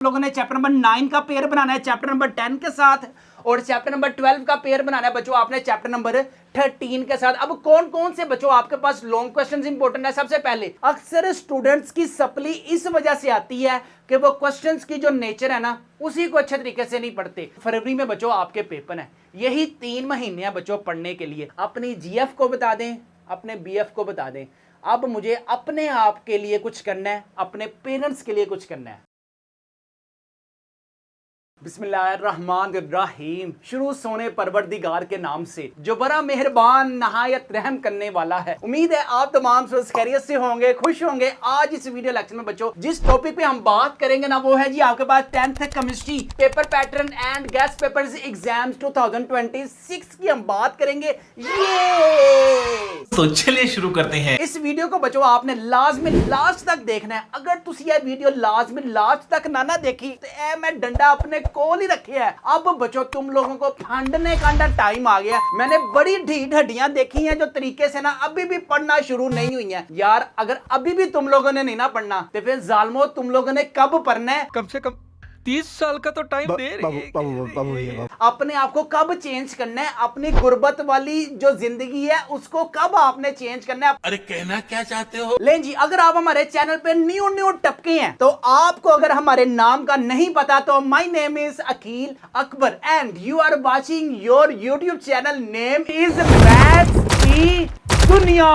लोगों ने chapter number 9 का पेयर बनाना है चैप्टर नंबर 10 के साथ और चैप्टर नंबर 12 का पेयर बनाना है बच्चों आपने चैप्टर नंबर 13 के साथ। अब कौन कौन से बच्चों आपके पास लॉन्ग क्वेश्चंस इंपॉर्टेंट है। सबसे पहले अक्सर स्टूडेंट्स की सप्ली इस वजह से आती है कि वो क्वेश्चंस की जो नेचर है ना उसी को अच्छे तरीके से नहीं पढ़ते। फरवरी में बच्चों आपके पेपर है, यही 3 महीने हैं बच्चों पढ़ने के लिए। अपनी जीएफ को बता दें, अपने बीएफ को बता दें। अब मुझे अपने आप के लिए कुछ करना है, अपने पेरेंट्स के लिए कुछ करना है। बिस्मिल्लाहिर्रहमानिर्रहीम। शुरू सोने परवरदिगार के नाम से जो बड़ा मेहरबान नहायत रहम करने वाला है। उम्मीद है आप तमाम खैरियत से होंगे, खुश होंगे। आज इस वीडियो लेक्चर में बच्चों जिस टॉपिक पे हम बात करेंगे ना वो है जी आपके पास 10th chemistry paper pattern and guest papers exams 2026 की हम बात करेंगे। ये तो चलिए शुरू करते हैं। इस वीडियो को बच्चों आपने लाजमी लास्ट तक देखना है। अगर तुसी ये वीडियो लाजमी लास्ट तक ना देखी तो मैं डंडा अपने कोल ही रखे है। अब बच्चों तुम लोगों को फंडने का टाइम आ गया। मैंने बड़ी ढीठ हड्डियां देखी हैं जो तरीके से ना अभी भी पढ़ना शुरू नहीं हुई हैं। यार अगर अभी भी तुम लोगों ने नहीं ना पढ़ना तो फिर जालमो तुम लोगों ने कब पढ़ना है? कम से कम 30 साल का तो टाइम दे रही है। अपने आप को कब चेंज करना है? अपनी गुर्बत वाली जो जिंदगी है उसको कब आपने चेंज करना है? अरे कहना क्या चाहते हो? लें जी, अगर आप हमारे चैनल पे न्यू टपके हैं तो आपको अगर हमारे नाम का नहीं पता तो my name is Aqeel Akbar and you are watching your YouTube channel name is maths की दुनिया।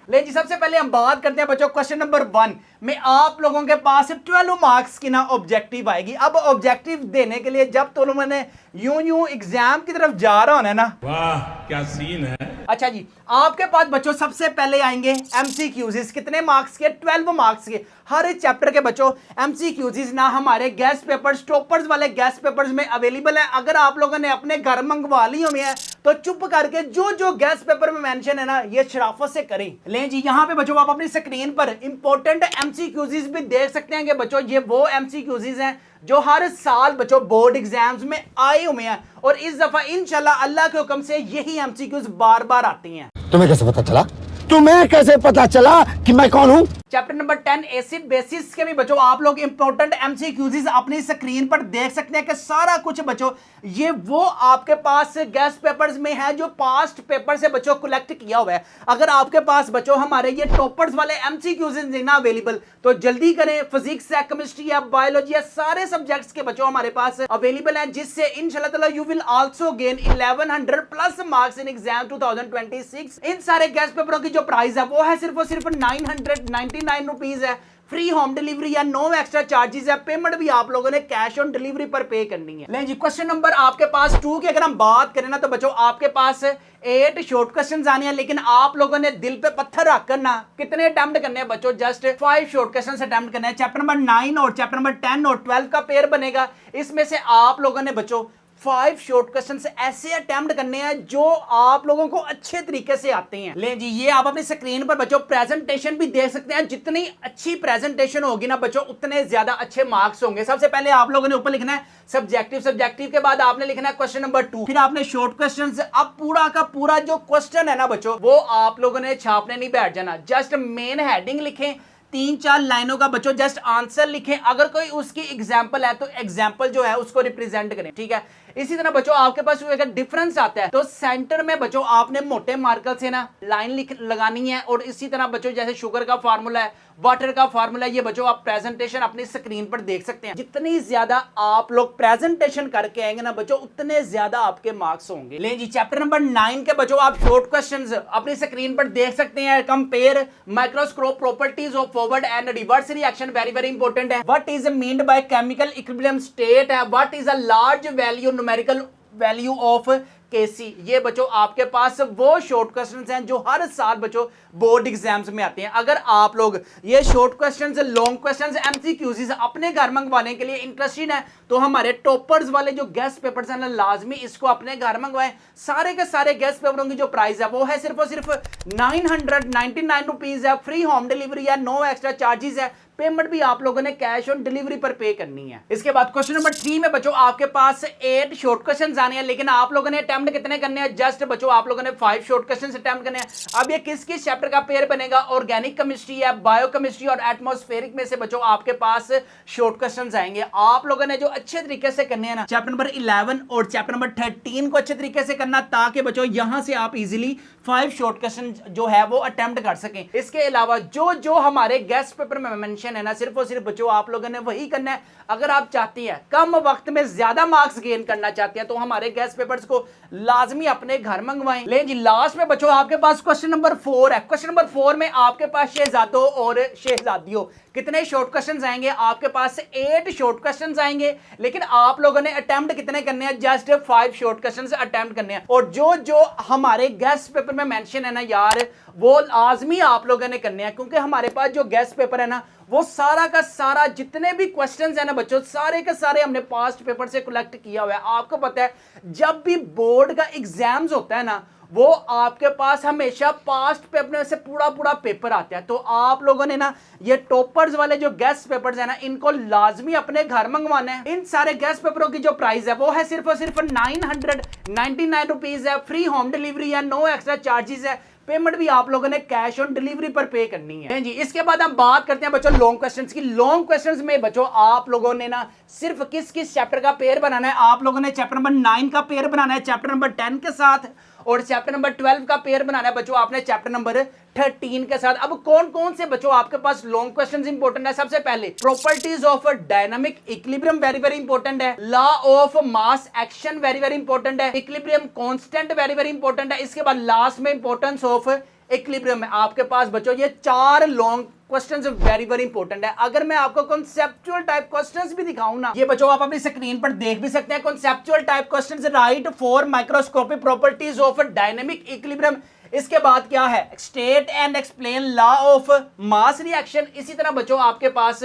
ले जी, सबसे पहले हम बात करते हैं बच्चों क्वेश्चन नंबर 1 में आप लोगों के पास 12 मार्क्स की ना ऑब्जेक्टिव आएगी। अब ऑब्जेक्टिव देने के लिए जब तो मैंने यूं एग्जाम की तरफ जा रहा होना ना, वाह क्या सीन है। अच्छा जी, आपके पास बच्चों सबसे पहले आएंगे एमसीक्यूज। कितने मार्क्स के? 12 मार्क्स के। हर चैप्टर के बच्चों एमसीक्यूज ना हमारे गेस्ट पेपर्स टॉपर्स वाले गेस्ट पेपर्स में अवेलेबल है। अगर आप लोगों ने अपने घर मंगवा ली हुई है तो चुप करके जो जो गेस्ट पेपर में मेंशन है ना ये शराफत से करें। लें जी, यहाँ पे बच्चों आप अपनी स्क्रीन पर इंपॉर्टेंट एमसीक्यूज भी देख सकते हैं कि बच्चों ये वो एमसीक्यूज हैं जो हर साल बच्चों बोर्ड एग्जाम्स में आए हुए हैं और इस दफा इंशाल्लाह अल्लाह के हुक्म से यही एमसीक्यूज बार बार आती हैं। तुम्हें कैसे पता चला? तुम्हें कैसे पता चला कि मैं कौन हूं? चैप्टर नंबर 10 एसिड बेसिस के भी बच्चों आप लोग इंपॉर्टेंट एमसीक्यूज अपनी स्क्रीन पर देख सकते हैं कि सारा कुछ बच्चों ये वो आपके पास गेस्ट पेपर्स में है जो पास्ट पेपर से बच्चों कलेक्ट किया हुआ है। अगर आपके पास बच्चों हमारे ये टॉपर्स वाले एमसीक्यूज ना अवेलेबल तो जल्दी करें। फिजिक्स है, केमिस्ट्री है, बायोलॉजी है, सारे सब्जेक्ट्स के बच्चों हमारे पास अवेलेबल है जिससे इंशाल्लाह ताला you will also gain 1100 plus marks in exam 2026। इन सारे गेस्ट पेपरों की जो प्राइस है वो है सिर्फ और सिर्फ 999 रुपीज है। फ्री होम डिलीवरी है, नो एक्स्ट्रा चार्जेस है। पेमेंट भी आप लोगों ने कैश ऑन डिलीवरी पर पे करनी है। लें जी, क्वेश्चन नंबर आपके पास 2 की अगर हम बात करें ना तो बच्चों आपके पास 8 शॉर्ट क्वेश्चंस आने हैं, लेकिन आप लोगों ने दिल पे पत्थर रखकर ना कितने अटेम्प्ट करने हैं बच्चों? जस्ट 5 शॉर्ट क्वेश्चंस अटेम्प्ट करने हैं। चैप्टर नंबर 9 और चैप्टर नंबर 10 और 12 का पेयर बनेगा। इसमें से आप लोगों ने बच्चों 5 शॉर्ट क्वेश्चंस ऐसे अटेम्प्ट करने हैं जो आप लोगों को अच्छे तरीके से आते हैं। लें जी, ये आप अपनी स्क्रीन पर बच्चों प्रेजेंटेशन भी देख सकते हैं। जितनी अच्छी प्रेजेंटेशन होगी ना बच्चों उतने ज्यादा अच्छे मार्क्स होंगे। सबसे पहले आप लोगों ने ऊपर लिखना है सब्जेक्टिव के बाद आपने लिखना है क्वेश्चन नंबर 2, फिर आपने शॉर्ट क्वेश्चंस। अब पूरा का पूरा जो क्वेश्चन है ना बच्चों वो आप लोगों ने छापने नहीं बैठ जाना। जस्ट मेन हेडिंग लिखें, 3-4 लाइनों का बच्चों जस्ट आंसर लिखें। अगर कोई उसकी एग्जाम्पल है तो एग्जाम्पल जो है उसको रिप्रेजेंट करें, ठीक है। इसी तरह बच्चों आपके पास अगर डिफरेंस आता है तो सेंटर में बच्चों आपने मोटे मार्कर से ना लाइन लगानी है। और इसी तरह बच्चों जैसे शुगर का फार्मूला है, वाटर का फार्मूला है, ये बच्चों आप प्रेजेंटेशन अपनी स्क्रीन पर देख सकते हैं। जितनी ज्यादा आप लोग प्रेजेंटेशन करके आएंगे ना बच्चों उतने ज्यादा आपके मार्क्स होंगे। ले जी, चैप्टर नंबर 9 के बच्चों आप शॉर्ट क्वेश्चंस अपनी स्क्रीन पर देख सकते हैं। Compare microscope properties of forward and reverse reaction, very very important है। What is meant by chemical equilibrium state है। What is a large value numerical value of KC. ये बच्चों आपके पास वो शॉर्ट क्वेश्चंस हैं जो हर साल बच्चों बोर्ड एग्जाम्स में आते हैं। अगर आप लोग ये short questions, long questions, MCQs अपने घर मंगवाने के लिए इंटरेस्टेड हैं तो हमारे टॉपर्स वाले जो गेस्ट पेपर्स हैं ना लाजमी इसको अपने घर मंगवाएं। सारे के सारे गेस्ट पेपरों की जो प्राइस है वो है सिर्फ और सिर्फ 999 रुपीज है। फ्री होम डिलीवरी है, नो एक्स्ट्रा चार्जेस है। पेमेंट भी आप लोगों ने कैश ऑन डिलीवरी पर पे करनी है। इसके बाद क्वेश्चन नंबर 3 में बच्चों आपके पास 8 शॉर्ट क्वेश्चंस आने हैं, लेकिन आप लोगों ने अटेम्प्ट कितने करने हैं? जस्ट बच्चों आप लोगों ने 5 शॉर्ट क्वेश्चंस अटेम्प्ट करने हैं। अब ये किस किस चैप्टर का पेयर बनेगा? ऑर्गेनिक केमिस्ट्री है, बायोकेमिस्ट्री और एटमॉस्फेरिक में से बच्चों आपके पास शॉर्ट क्वेश्चंस आएंगे। आप लोगों ने जो अच्छे तरीके से करने हैं ना, चैप्टर नंबर 11 और चैप्टर नंबर 13 को अच्छे तरीके से करना, ताकि बच्चों यहां से आप इजीली 5 शॉर्ट क्वेश्चन जो है वो अटेम्प्ट कर सकें। इसके अलावा जो जो हमारे गेस्ट पेपर में मेंशन है ना, सिर्फ और सिर्फ बच्चों आप लोगों ने वही करना है। अगर आप चाहती हैं कम वक्त में ज्यादा मार्क्स गेन करना चाहते हैं तो हमारे गेस्ट पेपर्स को लाजमी अपने घर मंगवाएं। लेकिन जी लास्ट में बच्चों आपके पास क्वेश्चन नंबर 4 है। क्वेश्चन नंबर 4 में आपके पास शहजादों और शहजादियों कितने शॉर्ट क्वेश्चंस आएंगे? आपके पास 8 शॉर्ट क्वेश्चंस आएंगे, लेकिन आप लोगों ने अटेम्प्ट कितने करने हैं? जस्ट 5 शॉर्ट क्वेश्चंस अटेम्प्ट करने हैं। और जो जो हमारे गेस्ट पेपर में मेंशन है ना यार, वो लाजमी आप लोगों ने करने हैं, क्योंकि हमारे पास जो गेस्ट पेपर है ना, वो सारा का सारा जितने भी क्वेश्चंस है ना बच्चों, सारे के सारे हमने पास्ट पेपर से कलेक्ट किया हुआ है। आपको पता है जब भी बोर्ड का एग्जाम्स होता है ना, वो आपके पास हमेशा पास्ट पेपर से पूरा पूरा पेपर आता है। तो आप लोगों ने ना ये टॉपर्स वाले जो गेस्ट पेपर्स है ना, इनको लाजमी अपने घर मंगवाना है। इन सारे गेस्ट पेपरों की जो प्राइस है वो है सिर्फ और सिर्फ 999 रुपीज है। फ्री होम डिलीवरी है, नो एक्स्ट्रा चार्जेस है। पेमेंट भी आप लोगों ने कैश ऑन डिलीवरी पर पे करनी है जी। इसके बाद हम बात करते हैं बच्चों लॉन्ग क्वेश्चंस की। लॉन्ग क्वेश्चंस में बच्चों आप लोगों ने ना सिर्फ किस किस चैप्टर का पेयर बनाना है? आप लोगों ने चैप्टर नंबर 9 का पेयर बनाना है चैप्टर नंबर 10 के साथ, और चैप्टर नंबर 12 का पेयर बनाना है बच्चों आपने चैप्टर नंबर 13 के साथ। अब कौन कौन से बच्चों आपके पास लॉन्ग क्वेश्चंस इंपॉर्टेंट है? सबसे पहले properties of dynamic equilibrium very very important है। Law of mass action very very important है। Equilibrium constant very very important है। इसके बाद लास्ट में इंपॉर्टेंस ऑफ इक्विलिब्रियम है। आपके पास बच्चों ये 4 long questions very very important है। अगर मैं आपको कॉन्सेप्चुअल टाइप क्वेश्चंस भी दिखाऊं ना, ये बच्चों आप अपनी स्क्रीन पर देख भी सकते हैं। Conceptual type questions, right 4 microscopic properties of dynamic equilibrium. इसके बाद क्या है? State and explain law of mass reaction. इसी तरह बच्चों आपके पास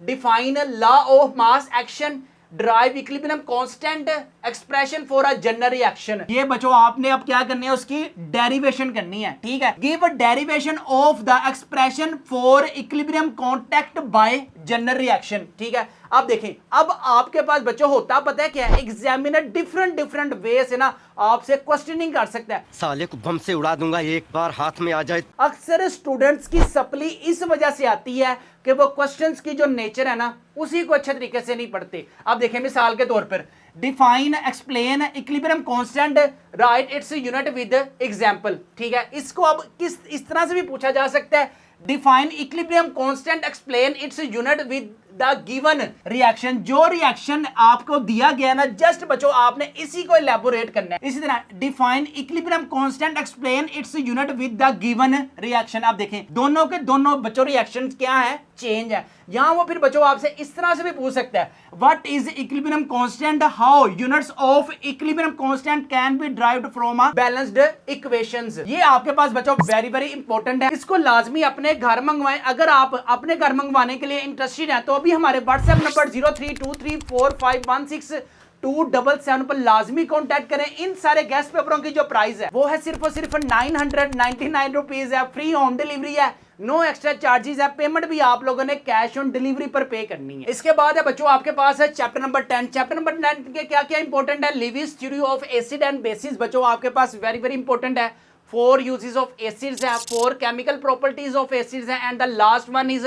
define law of mass action, derive equilibrium constant, expression for a general reaction. ये बच्चों आपने अब क्या करनी है? उसकी डेरिवेशन करनी है, ठीक है। Give a derivation of the expression for equilibrium contact bye general reaction, ठीक है। अब देखें, अब आपके पास बच्चों होता पता है क्या है? एग्जामिनर डिफरेंट वे से ना आपसे क्वेश्चनिंग कर सकता है। साले को बम से उड़ा दूंगा एक बार हाथ में आ जाए। अक्सर स्टूडेंट्स की सप्ली इस वजह से आती है कि वो क्वेश्चंस की जो नेचर है ना, उसी को अच्छे तरीके से नहीं पढ़ते। अब देखें मिसाल के तौर पर, define explain equilibrium constant, right its unit with example, ठीक है। इसको अब इस तरह से भी पूछा जा सकता है, define equilibrium constant, explain its unit with the given reaction. जो रिएक्शन आपको दिया गया ना, जस्ट बच्चों आपने इसी को इलेबोरेट करना है। इसी तरह define equilibrium constant, explain its unit with the given reaction. आप देखें दोनों के दोनों बच्चों रिएक्शन क्या है? चेंज है। यहां वो फिर बच्चों आपसे इस तरह से भी पूछ सकता है, what is equilibrium constant, how units of equilibrium constant can be derived from a balanced equations. ये आपके पास बच्चों वेरी वेरी इंपॉर्टेंट है। इसको लाजमी अपने घर मंगवाएं। अगर आप अपने घर मंगवाने के लिए इंटरेस्टेड हैं तो अभी हमारे व्हाट्सएप नंबर 0323451627 पर लाजमी कांटेक्ट करें। इन सारे गेस्ट पेपरों की जो प्राइस है वो है सिर्फ और सिर्फ 999 रुपीज है। फ्री होम डिलीवरी है, नो एक्स्ट्रा चार्जेस है। पेमेंट भी आप लोगों ने कैश ऑन डिलीवरी पर पे करनी है। इसके बाद है बच्चों आपके पास है चैप्टर नंबर 10। चैप्टर नंबर 10 के क्या क्या इंपॉर्टेंट है? Lewis theory of acid and bases बच्चों आपके पास वेरी वेरी इंपॉर्टेंट है। 4 uses of acids है, 4 chemical properties of acids है, and the last one is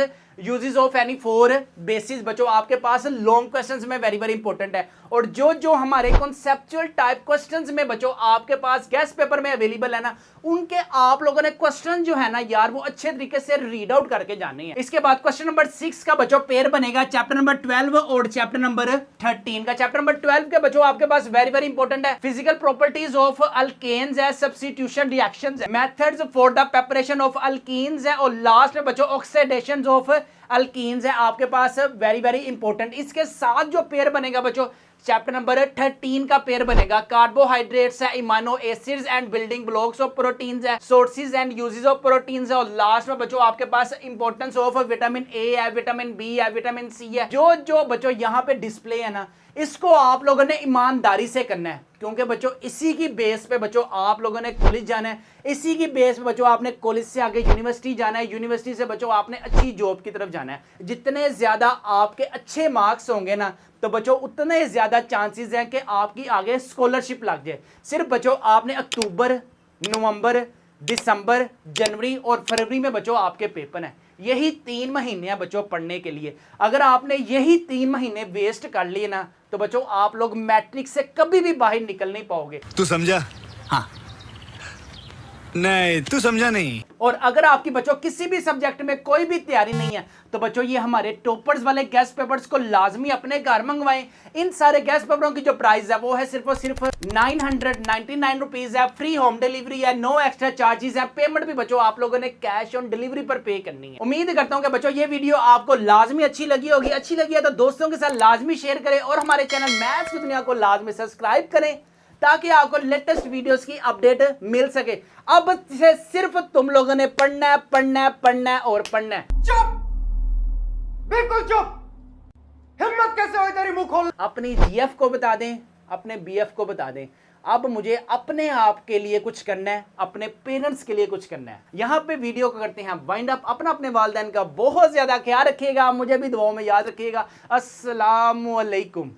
uses of any 4 bases बच्चों आपके पास लॉन्ग क्वेश्चंस में वेरी वेरी इंपॉर्टेंट है। और जो जो हमारे कॉन्सेप्चुअल टाइप क्वेश्चंस में बच्चों आपके पास गेस्ट पेपर में अवेलेबल है ना, उनके आप लोगों ने क्वेश्चन जो है ना यार वो अच्छे तरीके से रीड आउट करके जाने हैं। इसके बाद क्वेश्चन नंबर 6 का बच्चों पेयर बनेगा चैप्टर नंबर 12 और चैप्टर नंबर 13 का। चैप्टर नंबर 12 के बच्चों आपके पास वेरी वेरी इंपॉर्टेंट है। फिजिकल प्रॉपर्टीज ऑफ अल्केन्स है, सब्स्टिट्यूशन रिएक्शंस है, methods for the preparation of alkenes है, और लास्ट में बच्चों ऑक्सीडेशन ऑफ अल्कीन्स है आपके पास वेरी वेरी इंपॉर्टेंट। इसके साथ जो पेयर बनेगा बच्चों चैप्टर नंबर 13 का पेयर बनेगा कार्बोहाइड्रेट्स है, amino acids and building blocks of proteins है, sources and uses of proteins है, और लास्ट में बच्चों आपके पास इंपॉर्टेंस ऑफ विटामिन ए है, विटामिन बी है, विटामिन सी है। जो जो बच्चों यहाँ पे डिस्प्ले है ना, इसको आप लोगों ने ईमानदारी से करना है, क्योंकि बच्चों इसी की बेस पे बच्चों आप लोगों ने कॉलेज जाना है, इसी की बेस पे बच्चों आपने कॉलेज से आगे यूनिवर्सिटी जाना है, यूनिवर्सिटी से बच्चों आपने अच्छी जॉब की तरफ जाना है। जाना है। जितने ज़्यादा आपके अच्छे मार्क्स होंगे ना तो बच्चों उतने ज़्यादा चांसेस हैं कि आपकी आगे स्कॉलरशिप लग जाए। सिर्फ बच्चों आपने अक्टूबर, नवंबर, दिसंबर, जनवरी और फरवरी में बच्चों आपके पेपर हैं। यही 3 महीने हैं बच्चों पढ़ने के लिए। अगर आपने यही 3 महीने वेस्ट कर लिए ना तो बच्चों आप लोग मैट्रिक से कभी भी बाहर निकल नहीं पाओगे। तू समझा? हाँ। नहीं, तू समझा नहीं। और अगर आपकी बच्चों किसी भी सब्जेक्ट में कोई भी तैयारी नहीं है तो बच्चों ये हमारे टॉपर्स वाले गेस्ट पेपर्स को लाजमी अपने घर मंगवाएं। इन सारे गेस्ट पेपरों की जो प्राइस है वो है सिर्फ और सिर्फ 999 रुपीज है। फ्री होम डिलीवरी है, नो एक्स्ट्रा चार्जेस है। पेमेंट भी बच्चों आप लोगों ने कैश ऑन डिलीवरी पर पे करनी है। उम्मीद करता हूं कि बच्चों ये वीडियो आपको लाजमी अच्छी लगी होगी। अच्छी लगी है तो दोस्तों के साथ लाजमी शेयर करें और हमारे चैनल मैथ्स की दुनिया को लाजमी सब्सक्राइब करें ताकि आपको लेटेस्ट वीडियोस की अपडेट मिल सके। अब से सिर्फ तुम लोगों ने पढ़ना है, पढ़ना है, पढ़ना है और पढ़ना है। चुप, बिल्कुल चुप। हिम्मत कैसे हुई तेरी मुंह खोल। अपनी जीएफ को बता दें, अपने बीएफ को बता दें। अब मुझे अपने आप के लिए कुछ करना है, अपने पेरेंट्स के लिए कुछ करना है। यहाँ पे वीडियो को करते हैं वाइंड अप। अपने वालिदैन का बहुत ज्यादा ख्याल रखिएगा, मुझे भी दुआओं में याद रखिएगा। अस्सलाम वालेकुम।